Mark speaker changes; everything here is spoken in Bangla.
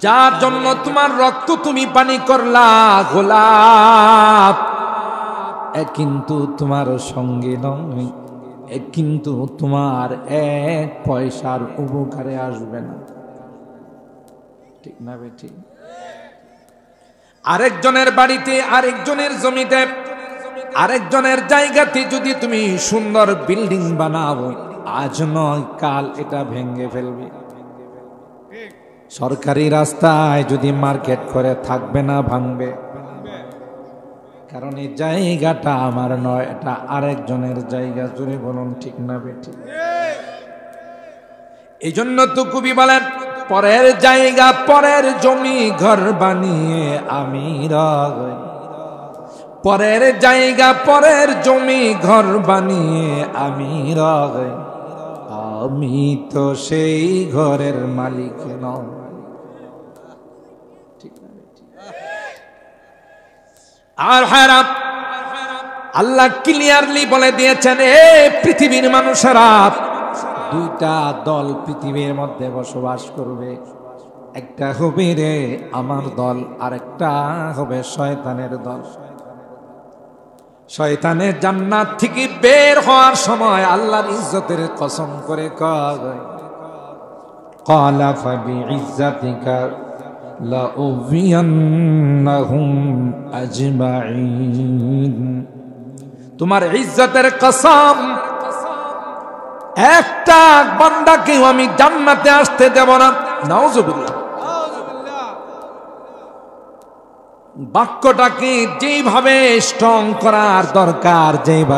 Speaker 1: যার জন্য তোমার রক্ত তুমি পানি করলা গোলাপ, কিন্তু তোমার সঙ্গে নয়, কিন্তু তোমার এক পয়সার উপকারে আসবে না। ঠিক না বেঠিক? আরেকজনের বাড়িতে, আরেকজনের জমিতে, আরেকজনের জায়গাতে যদি তুমি সুন্দর বিল্ডিং বানাও, আজ নয় কাল এটা ভেঙে ফেলবে। সরকারি রাস্তায় যদি মার্কেট করে থাকবে না, ভাঙবে। কারণ এই জায়গাটা আমার নয়, এটা আরেকজনের জায়গা। জুড়ে বলুন ঠিক না বেঠিক? এই জন্য তো কবি বলেন, পরের জায়গা পরের জমি ঘর বানিয়ে আমি রই, পরের জায়গা পরের জমি ঘর বানিয়ে আমি রই, আমি তো সেই ঘরের মালিক নই। আর হারাম আল্লাহ ক্লিয়ারলি বলে দিয়েছেন, এ পৃথিবীর মানুষেরা, দুইটা দল পৃথিবীর মধ্যে বসবাস করবে। একটা হবে রে আমার দল, আর একটা হবে শয়তানের দল। শয়তানের জান্নাত থেকে বের হওয়ার সময় আল্লাহর ইজ্জতের কসম করে কয়, ক্বালা ফাবিইজ্জাতিকা লাউযিয়ান্নাহুম আজমাইন। তোমার ইজ্জতের কসম, একটা বান্দাকেও আমি জান্নাতে আসতে দেব না। নাউযুবিল্লাহ। বাক্যটাকে যেভাবে স্ট্রং করার দরকার, যেভাবে